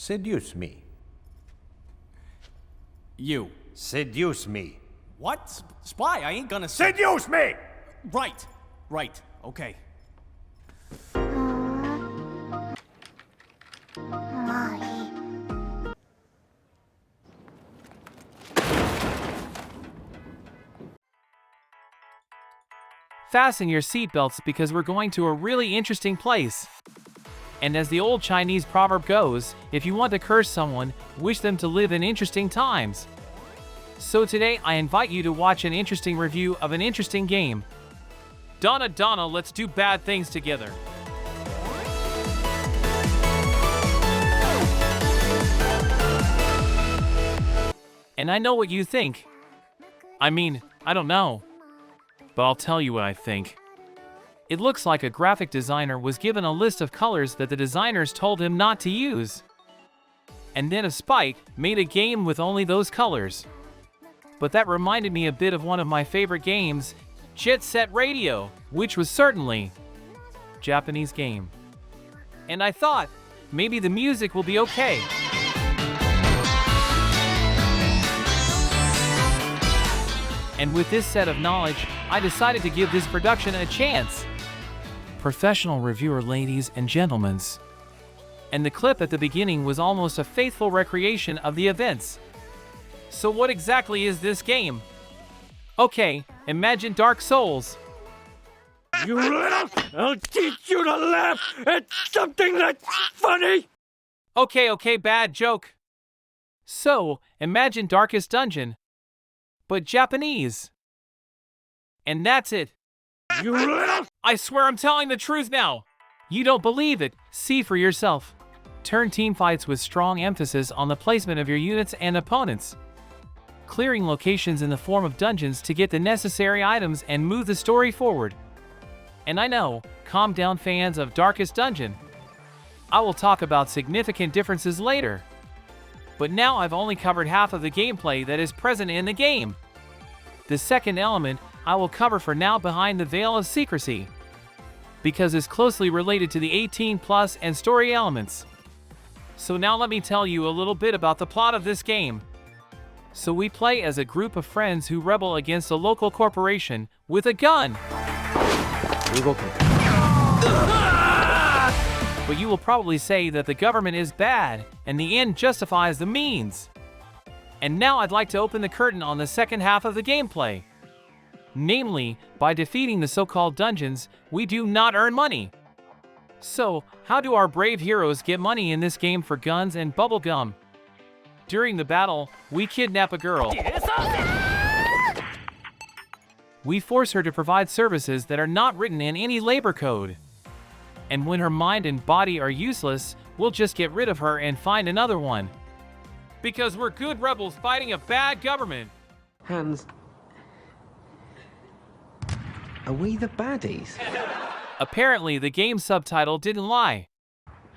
Seduce me. You. Seduce me. What? Spy, I ain't gonna Seduce me! Right, okay. Fasten your seatbelts because we're going to a really interesting place. And as the old Chinese proverb goes, if you want to curse someone, wish them to live in interesting times. So today I invite you to watch an interesting review of an interesting game. Dohna Dohna, let's do bad things together. And I know what you think. I mean, I don't know. But I'll tell you what I think. It looks like a graphic designer was given a list of colors that the designers told him not to use. And then a Spike made a game with only those colors. But that reminded me a bit of one of my favorite games, Jet Set Radio, which was certainly a Japanese game. And I thought, maybe the music will be okay. And with this set of knowledge, I decided to give this production a chance. Professional reviewer, ladies and gentlemen. And the clip at the beginning was almost a faithful recreation of the events. So what exactly is this game? Okay, imagine Dark Souls. You little, I'll teach you to laugh at something that's funny! Okay, bad joke. So, imagine Darkest Dungeon, but Japanese. And that's it. You little... I swear I'm telling the truth now. You don't believe it, see for yourself. Turn team fights with strong emphasis on the placement of your units and opponents. Clearing locations in the form of dungeons to get the necessary items and move the story forward. And I know, calm down fans of Darkest Dungeon. I will talk about significant differences later. But now I've only covered half of the gameplay that is present in the game. The second element I will cover for now behind the veil of secrecy, because it's closely related to the 18+ and story elements. So now let me tell you a little bit about the plot of this game. So we play as a group of friends who rebel against a local corporation with a gun. But you will probably say that the government is bad and the end justifies the means. And now I'd like to open the curtain on the second half of the gameplay. Namely, by defeating the so-called dungeons, we do not earn money. So, how do our brave heroes get money in this game for guns and bubblegum? During the battle, we kidnap a girl. We force her to provide services that are not written in any labor code. And when her mind and body are useless, we'll just get rid of her and find another one. Because we're good rebels fighting a bad government. Hans, are we the baddies? Apparently, the game subtitle didn't lie.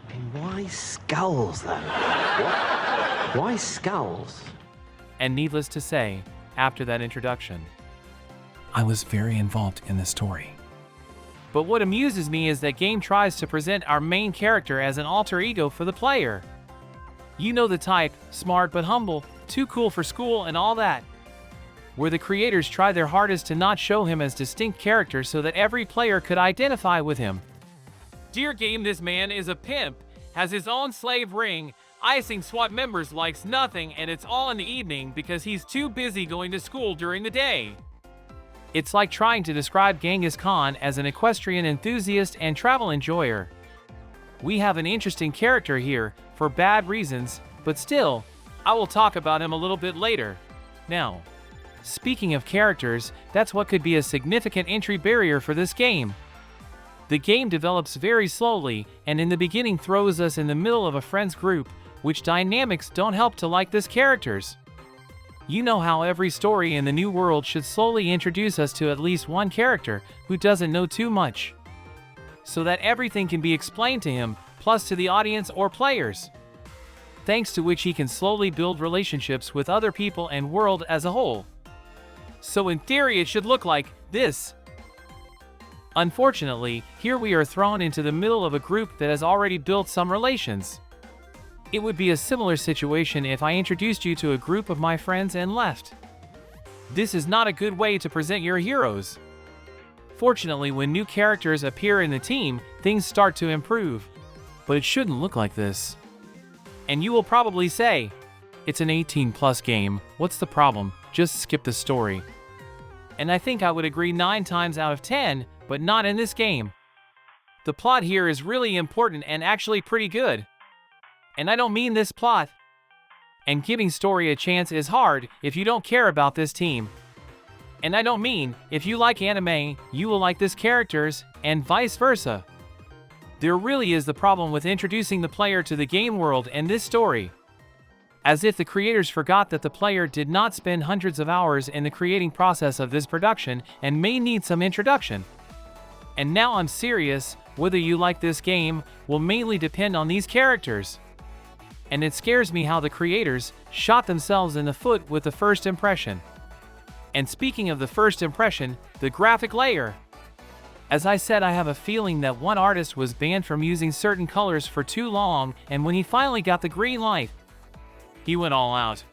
And why skulls, though? What? Why skulls? And needless to say, after that introduction, I was very involved in the story. But what amuses me is that game tries to present our main character as an alter ego for the player. You know the type, smart but humble, too cool for school and all that. Where the creators try their hardest to not show him as distinct character so that every player could identify with him. Dear game, this man is a pimp, has his own slave ring, icing SWAT members likes nothing, and it's all in the evening because he's too busy going to school during the day. It's like trying to describe Genghis Khan as an equestrian enthusiast and travel enjoyer. We have an interesting character here, for bad reasons, but still, I will talk about him a little bit later. Now, speaking of characters, that's what could be a significant entry barrier for this game. The game develops very slowly, and in the beginning throws us in the middle of a friends group, which dynamics don't help to like this characters. You know how every story in the new world should slowly introduce us to at least one character who doesn't know too much, so that everything can be explained to him, plus to the audience or players, thanks to which he can slowly build relationships with other people and world as a whole. So in theory it should look like this. Unfortunately, here we are thrown into the middle of a group that has already built some relations. It would be a similar situation if I introduced you to a group of my friends and left. This is not a good way to present your heroes. Fortunately, when new characters appear in the team, things start to improve. But it shouldn't look like this. And you will probably say, it's an 18+ game, what's the problem? Just skip the story. And I think I would agree 9 times out of 10, but not in this game. The plot here is really important and actually pretty good. And I don't mean this plot. And giving story a chance is hard if you don't care about this team. And I don't mean, if you like anime, you will like this characters, and vice versa. There really is the problem with introducing the player to the game world and this story. As if the creators forgot that the player did not spend hundreds of hours in the creating process of this production and may need some introduction. And now I'm serious, whether you like this game will mainly depend on these characters. And it scares me how the creators shot themselves in the foot with the first impression. And speaking of the first impression, the graphic layer. As I said, I have a feeling that one artist was banned from using certain colors for too long, and when he finally got the green light, he went all out.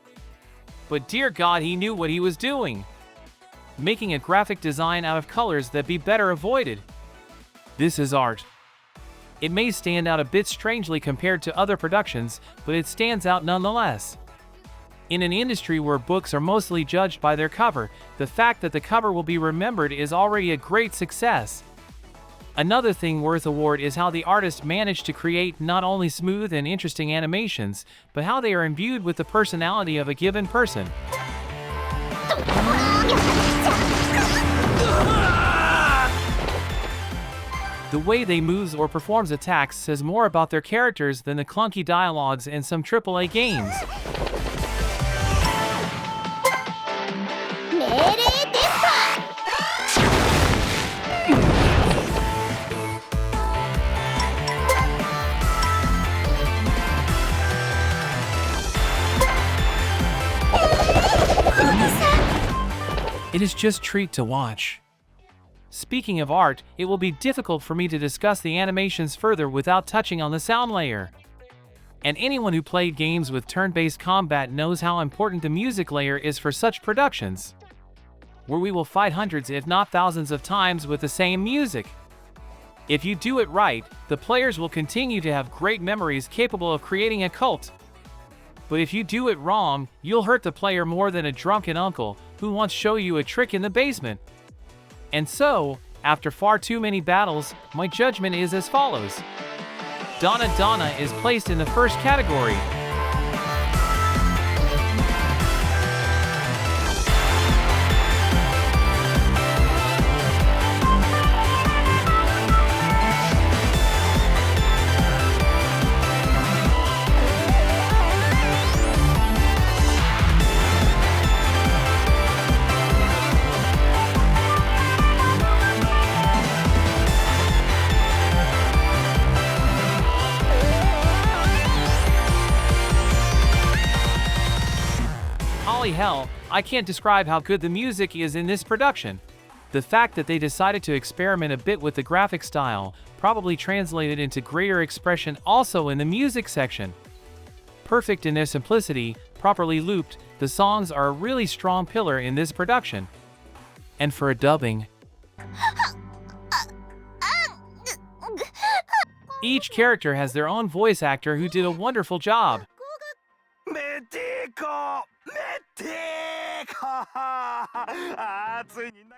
But dear God, he knew what he was doing. Making a graphic design out of colors that be better avoided. This is art. It may stand out a bit strangely compared to other productions, but it stands out nonetheless. In an industry where books are mostly judged by their cover, the fact that the cover will be remembered is already a great success. Another thing worth award is how the artist managed to create not only smooth and interesting animations, but how they are imbued with the personality of a given person. The way they moves or performs attacks says more about their characters than the clunky dialogues in some AAA games. It is just a treat to watch. Speaking of art, it will be difficult for me to discuss the animations further without touching on the sound layer. And anyone who played games with turn-based combat knows how important the music layer is for such productions, where we will fight hundreds if not thousands of times with the same music. If you do it right, the players will continue to have great memories capable of creating a cult. But if you do it wrong, you'll hurt the player more than a drunken uncle who wants to show you a trick in the basement. And so, after far too many battles, my judgment is as follows. Dohna Dohna is placed in the first category. Holy hell, I can't describe how good the music is in this production. The fact that they decided to experiment a bit with the graphic style probably translated into greater expression also in the music section. Perfect in their simplicity, properly looped, the songs are a really strong pillar in this production. And for a dubbing, each character has their own voice actor who did a wonderful job.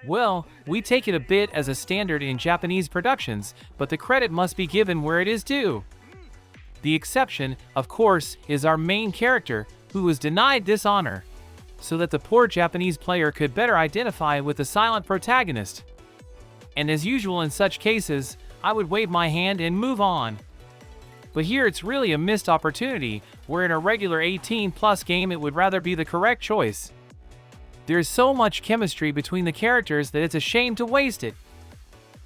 Well, we take it a bit as a standard in Japanese productions, but the credit must be given where it is due. The exception, of course, is our main character, who was denied this honor, so that the poor Japanese player could better identify with the silent protagonist. And as usual in such cases, I would wave my hand and move on. But here it's really a missed opportunity, where in a regular 18+ game it would rather be the correct choice. There's so much chemistry between the characters that it's a shame to waste it.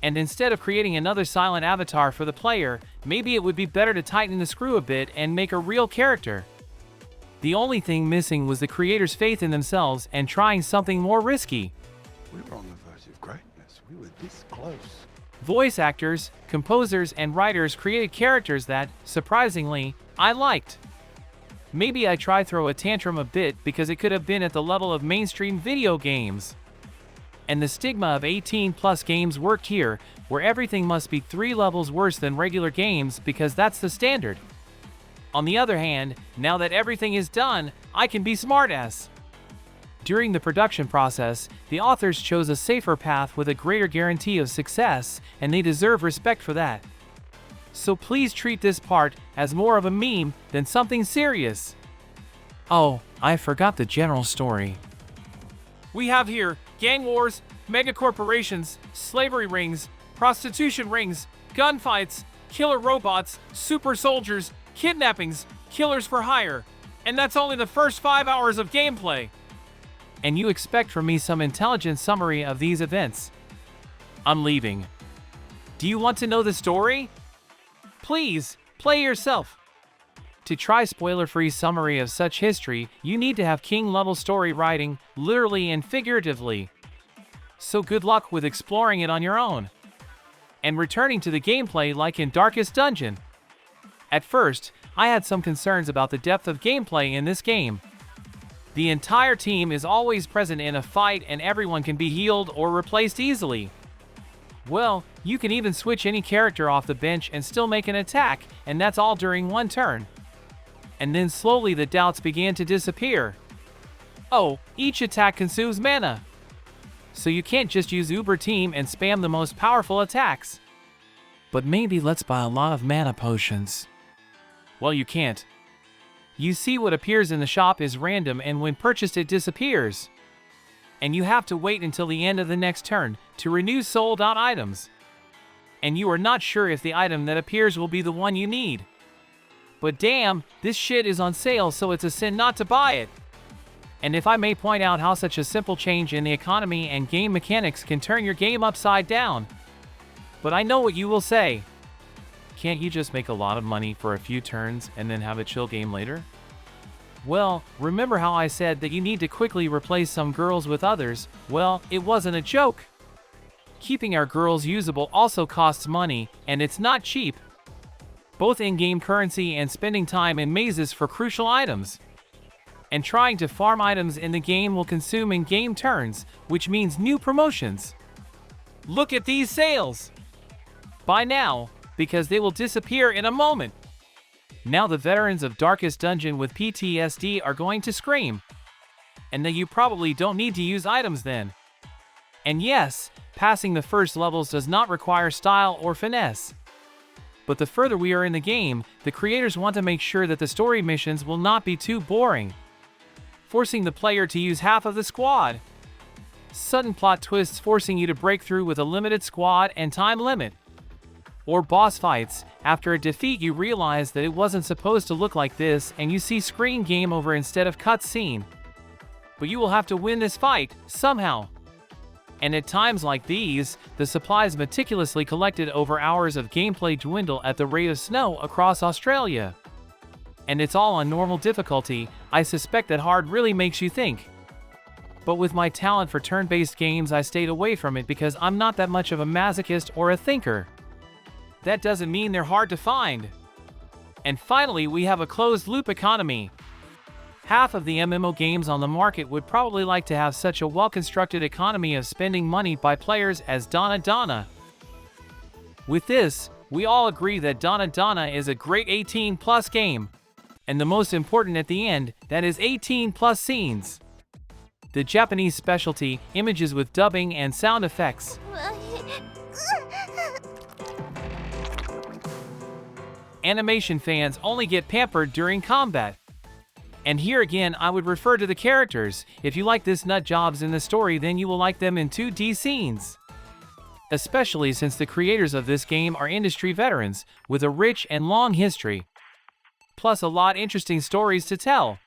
And instead of creating another silent avatar for the player, maybe it would be better to tighten the screw a bit and make a real character. The only thing missing was the creators' faith in themselves and trying something more risky. We were on the verge of greatness. We were this close. Voice actors, composers, and writers created characters that, surprisingly, I liked. maybe I try throw a tantrum a bit because it could have been at the level of mainstream video games. And the stigma of 18+ games worked here, where everything must be 3 levels worse than regular games because that's the standard. On the other hand, now that everything is done, I can be smartass. During the production process, the authors chose a safer path with a greater guarantee of success, and they deserve respect for that. So please treat this part as more of a meme than something serious. Oh, I forgot the general story. We have here gang wars, mega corporations, slavery rings, prostitution rings, gunfights, killer robots, super soldiers, kidnappings, killers for hire. And that's only the first 5 hours of gameplay. And you expect from me some intelligent summary of these events. I'm leaving. Do you want to know the story? Please, play yourself. To try spoiler-free summary of such history, you need to have king-level story writing, literally and figuratively. So good luck with exploring it on your own. And returning to the gameplay like in Darkest Dungeon. At first, I had some concerns about the depth of gameplay in this game. The entire team is always present in a fight and everyone can be healed or replaced easily. Well, you can even switch any character off the bench and still make an attack, and that's all during one turn. And then slowly the doubts began to disappear. Oh, each attack consumes mana. So you can't just use Uber Team and spam the most powerful attacks. But maybe let's buy a lot of mana potions. Well, you can't. You see, what appears in the shop is random, and when purchased it disappears. And you have to wait until the end of the next turn to renew sold out items. And you are not sure if the item that appears will be the one you need. But damn, this shit is on sale, so it's a sin not to buy it. And if I may point out how such a simple change in the economy and game mechanics can turn your game upside down. But I know what you will say. Can't you just make a lot of money for a few turns and then have a chill game later? Well, remember how I said that you need to quickly replace some girls with others? Well, it wasn't a joke. Keeping our girls usable also costs money, and it's not cheap. Both in-game currency and spending time in mazes for crucial items. And trying to farm items in the game will consume in-game turns, which means new promotions. Look at these sales! Buy now, because they will disappear in a moment. Now the veterans of Darkest Dungeon with PTSD are going to scream. And then you probably don't need to use items then. And yes, passing the first levels does not require style or finesse. But the further we are in the game, the creators want to make sure that the story missions will not be too boring, forcing the player to use half of the squad. Sudden plot twists forcing you to break through with a limited squad and time limit. Or boss fights, after a defeat you realize that it wasn't supposed to look like this and you see screen game over instead of cutscene. But you will have to win this fight, somehow. And at times like these, the supplies meticulously collected over hours of gameplay dwindle at the rate of snow across Australia. And it's all on normal difficulty. I suspect that hard really makes you think. But with my talent for turn-based games, I stayed away from it because I'm not that much of a masochist or a thinker. That doesn't mean they're hard to find. And finally, we have a closed-loop economy. Half of the MMO games on the market would probably like to have such a well-constructed economy of spending money by players as Dohna Dohna. With this, we all agree that Dohna Dohna is a great 18+ game. And the most important at the end, that is 18+ scenes. The Japanese specialty, images with dubbing and sound effects. Animation fans only get pampered during combat. And here again, I would refer to the characters. If you like this nut jobs in the story, then you will like them in 2D scenes. Especially since the creators of this game are industry veterans, with a rich and long history. Plus a lot interesting stories to tell.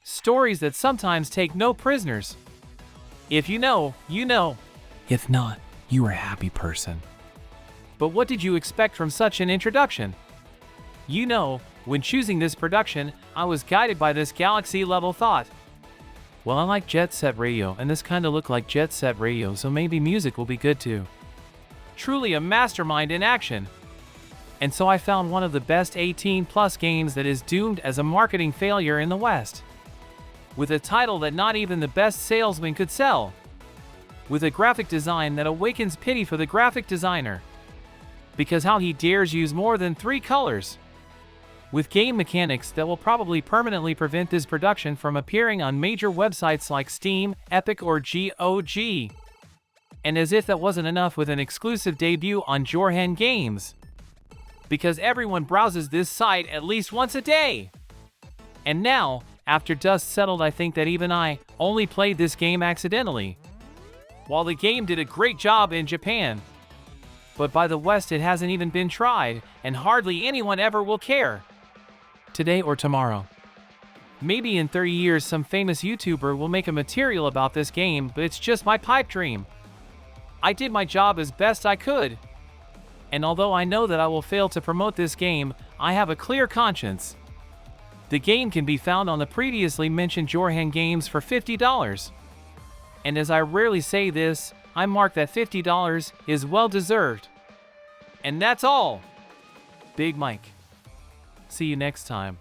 Stories that sometimes take no prisoners. If you know, you know. If not, you are a happy person. But what did you expect from such an introduction? You know, when choosing this production, I was guided by this galaxy-level thought. Well, I like Jet Set Radio, and this kinda looked like Jet Set Radio, so maybe music will be good too. Truly a mastermind in action. And so I found one of the best 18+ games that is doomed as a marketing failure in the West. With a title that not even the best salesman could sell. With a graphic design that awakens pity for the graphic designer. Because how he dares use more than 3 colors. With game mechanics that will probably permanently prevent this production from appearing on major websites like Steam, Epic, or GOG. And as if that wasn't enough, with an exclusive debut on Jorhen Games. Because everyone browses this site at least once a day. And now, after dust settled, I think that even I only played this game accidentally. While the game did a great job in Japan. But by the West it hasn't even been tried, and hardly anyone ever will care. Today or tomorrow. Maybe in 30 years some famous YouTuber will make a material about this game, but it's just my pipe dream. I did my job as best I could. And although I know that I will fail to promote this game, I have a clear conscience. The game can be found on the previously mentioned Jorhen Games for $50. And as I rarely say this, I mark that $50 is well deserved. And that's all. Big Mike. See you next time.